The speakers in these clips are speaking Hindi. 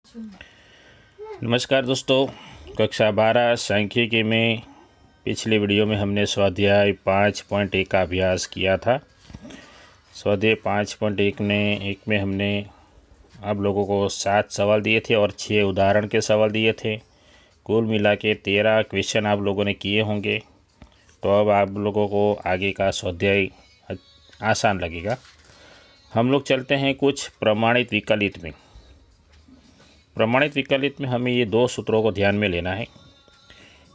नमस्कार दोस्तों, कक्षा 12 सांख्यिकी में पिछले वीडियो में हमने स्वाध्याय 5.1 का अभ्यास किया था। स्वाध्याय 5.1 में हमने आप लोगों को 7 सवाल दिए थे और 6 उदाहरण के सवाल दिए थे। कुल मिला के 13 क्वेश्चन आप लोगों ने किए होंगे। तो अब आप लोगों को आगे का स्वाध्याय आसान लगेगा। हम लोग चलते हैं कुछ प्रमाणित विकलित में। प्रमाणित विकलित में हमें ये 2 सूत्रों को ध्यान में लेना है।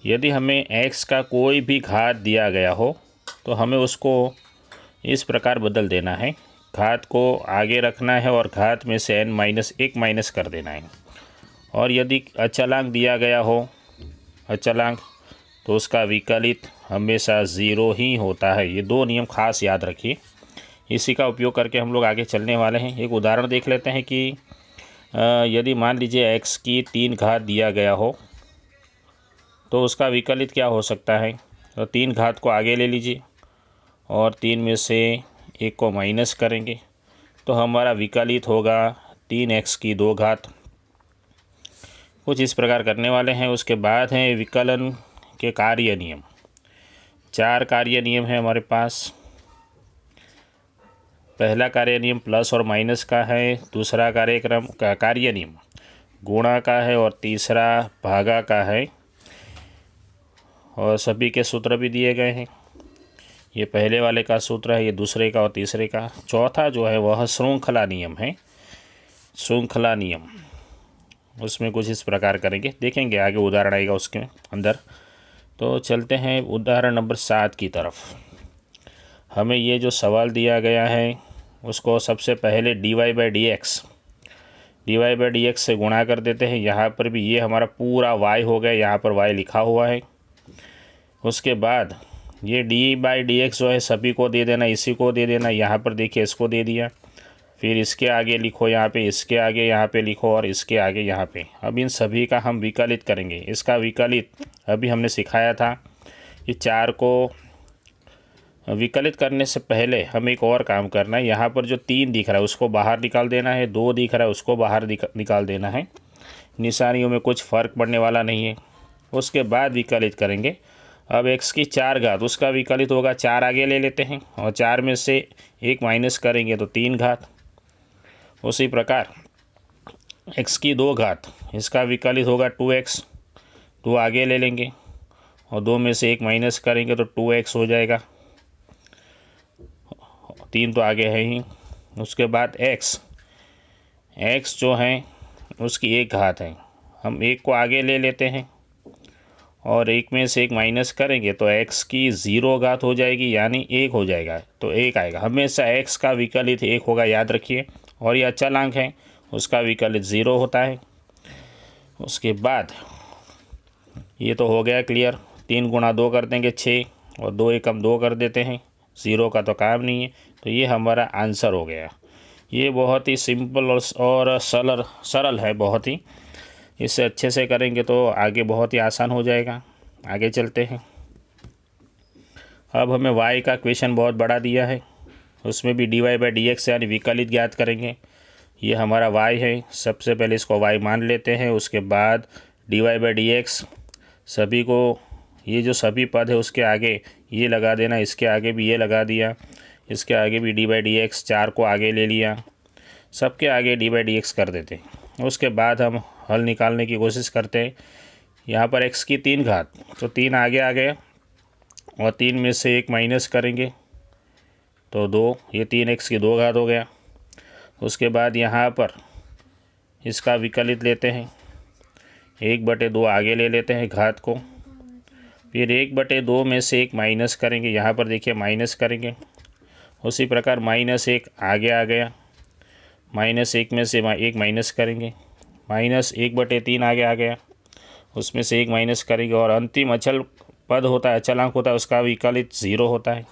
यदि हमें x का कोई भी घात दिया गया हो तो हमें उसको इस प्रकार बदल देना है। घात को आगे रखना है और घात में से n-1 माइनस कर देना है। और यदि अचलांक दिया गया हो, अचलांक, तो उसका विकलित हमेशा 0 ही होता है। ये 2 नियम खास याद रखिए। इसी का उपयोग करके हम लोग आगे चलने वाले हैं। एक उदाहरण देख लेते हैं कि यदि मान लीजिए x की 3 घात दिया गया हो तो उसका विकलित क्या हो सकता है। तो 3 घात को आगे ले लीजिए और 3 में से 1 को माइनस करेंगे तो हमारा विकलित होगा 3x की 2 घात। कुछ इस प्रकार करने वाले हैं। उसके बाद हैं विकलन के कार्य नियम। 4 कार्य नियम है हमारे पास। पहला कार्य नियम प्लस और माइनस का है, दूसरा कार्य नियम गुणा का है और तीसरा भागा का है। और सभी के सूत्र भी दिए गए हैं। ये पहले वाले का सूत्र है, ये दूसरे का और तीसरे का। चौथा जो है वह श्रृंखला नियम है। श्रृंखला नियम उसमें कुछ इस प्रकार करेंगे, देखेंगे आगे उदाहरण आएगा उसके अंदर। तो चलते हैं उदाहरण नंबर 7 की तरफ। हमें ये जो सवाल दिया गया है उसको सबसे पहले dy/dx से गुणा कर देते हैं। यहाँ पर भी ये हमारा पूरा y हो गया, यहाँ पर y लिखा हुआ है। उसके बाद ये d/dx जो है सभी को दे देना, इसी को दे देना। यहाँ पर देखिए इसको दे दिया, फिर इसके आगे लिखो यहाँ पे, इसके आगे यहाँ पे लिखो और इसके आगे यहाँ पे। अब इन सभी का हम विकलित करेंगे। इसका विकलित अभी हमने सिखाया था कि 4 को विकलित करने से पहले हमें एक और काम करना है। यहाँ पर जो 3 दिख रहा है उसको बाहर निकाल देना है, 2 दिख रहा है उसको बाहर निकाल देना है। निशानियों में कुछ फ़र्क पड़ने वाला नहीं है। उसके बाद विकलित करेंगे। अब x की 4 घात, उसका विकलित होगा 4 आगे ले लेते हैं और 4 में से 1 माइनस करेंगे तो 3 घात। उसी प्रकार x की 2 घात, इसका विकलित होगा 2x, 2 आगे ले लेंगे और 2 में से 1 माइनस करेंगे तो 2x हो जाएगा। 3 तो आगे है ही। उसके बाद x जो है उसकी 1 घात है, हम 1 को आगे ले लेते हैं और 1 में से 1 माइनस करेंगे तो x की 0 घात हो जाएगी, यानी 1 हो जाएगा, तो 1 आएगा। हमेशा x का विकलित 1 होगा, याद रखिए। और ये अचलांक है, उसका विकलित 0 होता है। उसके बाद ये तो हो गया क्लियर। 3 गुणा 2 कर देंगे 6 और 2 एकम 2 कर देते हैं, 0 का तो काम नहीं है। तो ये हमारा आंसर हो गया। ये बहुत ही सिंपल और सरल है बहुत ही। इसे अच्छे से करेंगे तो आगे बहुत ही आसान हो जाएगा। आगे चलते हैं। अब हमें y का क्वेश्चन बहुत बड़ा दिया है, उसमें भी dy/dx यानी विकलित ज्ञात करेंगे। ये हमारा y है, सबसे पहले इसको y मान लेते हैं। उसके बाद dy/dx सभी को, ये जो सभी पद है उसके आगे ये लगा देना, इसके आगे भी ये लगा दिया, इसके आगे भी dy/dx, 4 को आगे ले लिया, सबके आगे dy/dx कर देते हैं। उसके बाद हम हल निकालने की कोशिश करते हैं। यहाँ पर x की 3 घात, तो 3 आगे आ गया और 3 में से 1 माइनस करेंगे तो 2, ये 3x की 2 घात हो गया। उसके बाद यहाँ पर इसका विकलित लेते हैं, 1/2 आगे ले लेते हैं घात को, फिर 1/2 में से 1 माइनस करेंगे। यहाँ पर देखिए माइनस करेंगे। उसी प्रकार -1 आगे आ गया, -1 में से 1 माइनस करेंगे, -1/3 आगे आ गया, उसमें से 1 माइनस करेंगे और अंतिम अचल पद होता है, अचलांक होता है, उसका विकलित 0 होता है।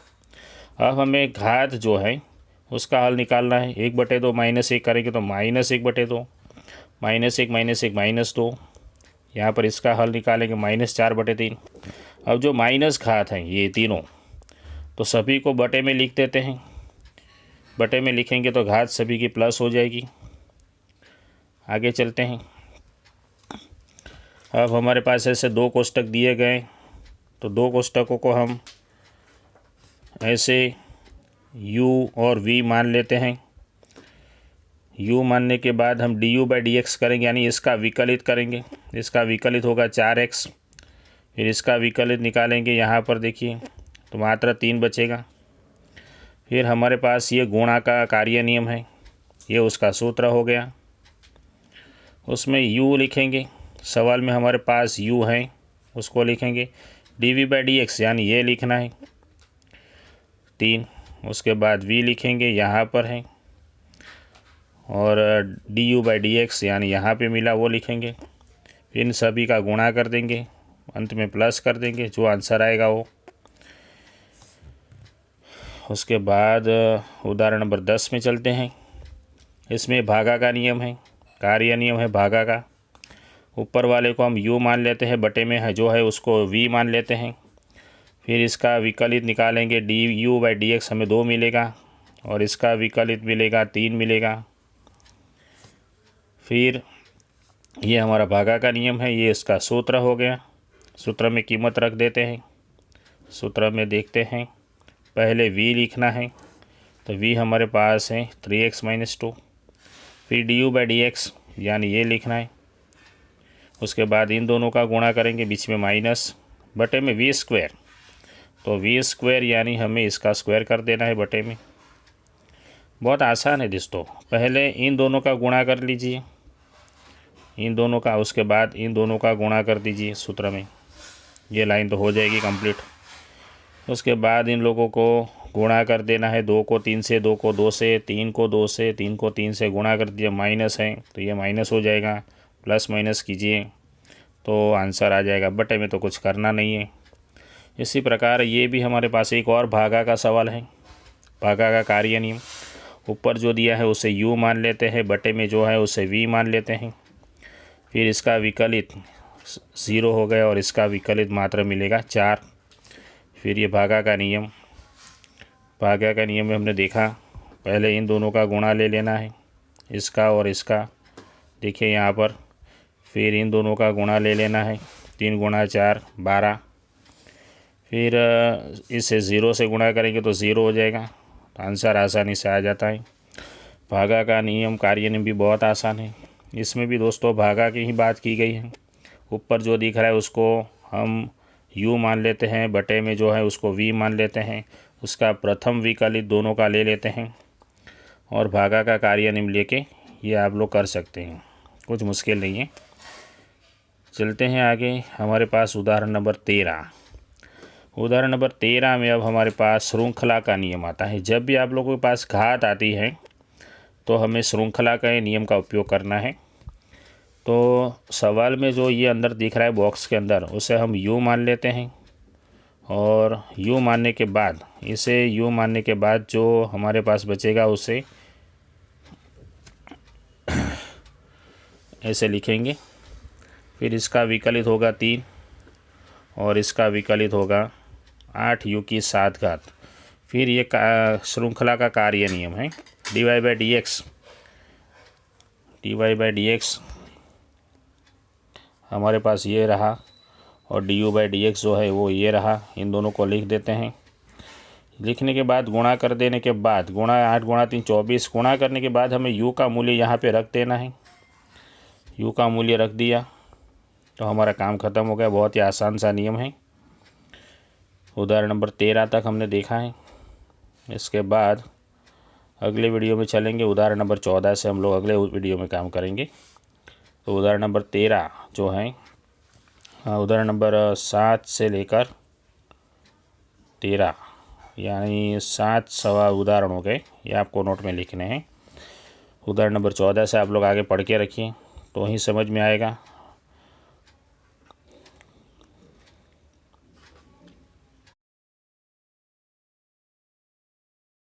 अब हमें घात जो है उसका हल निकालना है। 1/2 -1 करेंगे तो -1/2, -1 -2। यहाँ पर इसका हल निकालेंगे -4/3। अब जो माइनस घात हैं ये तीनों, तो सभी को बटे में लिख देते हैं। बटे में लिखेंगे तो घात सभी की प्लस हो जाएगी। आगे चलते हैं। अब हमारे पास ऐसे दो कोष्टक दिए गए, तो दो कोष्टकों को हम ऐसे u और v मान लेते हैं। u मानने के बाद हम du/dx करेंगे, यानी इसका विकलित करेंगे। इसका विकलित होगा 4x, फिर इसका विकलित निकालेंगे, यहाँ पर देखिए तो मात्र 3 बचेगा। फिर हमारे पास ये गुणा का कार्य नियम है, ये उसका सूत्र हो गया। उसमें u लिखेंगे, सवाल में हमारे पास u है, उसको लिखेंगे। dv/dx यानी ये लिखना है 3, उसके बाद v लिखेंगे, यहाँ पर है, और du/dx यानी यहाँ पे मिला वो लिखेंगे। फिर इन सभी का गुणा कर देंगे, अंत में प्लस कर देंगे, जो आंसर आएगा वो। उसके बाद उदाहरण नंबर 10 में चलते हैं। इसमें भागा का नियम है, कार्य नियम है भागा का। ऊपर वाले को हम u मान लेते हैं, बटे में है जो है उसको v मान लेते हैं। फिर इसका विकलित निकालेंगे, du/dx हमें 2 मिलेगा, और इसका विकलित मिलेगा 3 मिलेगा। फिर ये हमारा भागा का नियम है, ये इसका सूत्र हो गया। सूत्र में कीमत रख देते हैं। सूत्र में देखते हैं, पहले v लिखना है, तो v हमारे पास है 3x - 2। फिर du/dx यानी ये लिखना है। उसके बाद इन दोनों का गुणा करेंगे, बीच में माइनस, बटे में v², तो v² यानी हमें इसका स्क्वायर कर देना है बटे में। बहुत आसान है दोस्तों। पहले इन दोनों का गुणा कर लीजिए, इन दोनों का, उसके बाद इन दोनों का गुणा कर दीजिए सूत्र में, ये लाइन तो हो जाएगी कंप्लीट। उसके बाद इन लोगों को गुणा कर देना है, 2 को 3 से, 2 को 2 से, 3 को 2 से, 3 को 3 से गुणा कर दिया, माइनस है तो ये माइनस हो जाएगा, प्लस माइनस कीजिए तो आंसर आ जाएगा। बटे में तो कुछ करना नहीं है। इसी प्रकार ये भी हमारे पास एक और भागा का सवाल है, भागा का कार्य नियम। ऊपर जो दिया है उसे u मान लेते हैं, बटे में जो है उसे v मान लेते हैं। फिर इसका विकलित 0 हो गया, और इसका विकलित मात्र मिलेगा 4। फिर ये भागा का नियम, भागा का नियम में हमने देखा, पहले इन दोनों का गुणा ले लेना है, इसका और इसका, देखिए यहाँ पर। फिर इन दोनों का गुणा ले लेना है, 3 × 4 = 12। फिर इसे 0 से गुणा करेंगे तो 0 हो जाएगा, तो आंसर आसानी से आ जाता है। भागा का नियम, कार्य नियम भी बहुत आसान है। इसमें भी दोस्तों भागा की ही बात की गई है। ऊपर जो दिख रहा है उसको हम u मान लेते हैं, बटे में जो है उसको v मान लेते हैं, उसका प्रथम विकलित दोनों का ले लेते हैं, और भागा का कार्य नियम लेके ये आप लोग कर सकते हैं, कुछ मुश्किल नहीं है। चलते हैं आगे। हमारे पास उदाहरण नंबर 13। उदाहरण नंबर 13 में अब हमारे पास श्रृंखला का नियम आता है। जब भी आप लोगों के पास घात आती है तो हमें श्रृंखला का नियम का उपयोग करना है। तो सवाल में जो ये अंदर दिख रहा है बॉक्स के अंदर, उसे हम u मान लेते हैं, और u मानने के बाद, इसे u मानने के बाद जो हमारे पास बचेगा उसे ऐसे लिखेंगे। फिर इसका विकलित होगा 3, और इसका विकलित होगा 8u की 7 घात। फिर ये श्रृंखला का कार्य नियम है, dy/dx हमारे पास ये रहा, और du/dx जो है वो ये रहा। इन दोनों को लिख देते हैं। लिखने के बाद गुणा कर देने के बाद, गुणा 8 × 3 24, गुणा करने के बाद हमें u का मूल्य यहाँ पे रख देना है। u का मूल्य रख दिया तो हमारा काम ख़त्म हो गया। बहुत ही आसान सा नियम है। उदाहरण नंबर 13 तक हमने देखा है। इसके बाद अगले वीडियो में चलेंगे, उदाहरण नंबर 14 से हम लोग अगले वीडियो में काम करेंगे। तो उदाहरण नंबर 13 जो है, उदाहरण नंबर 7 से लेकर 13, यानी 7 सवा उदाहरण हो गए, ये आपको नोट में लिखने हैं। उदाहरण नंबर 14 से आप लोग आगे पढ़ के रखिए तो ही समझ में आएगा।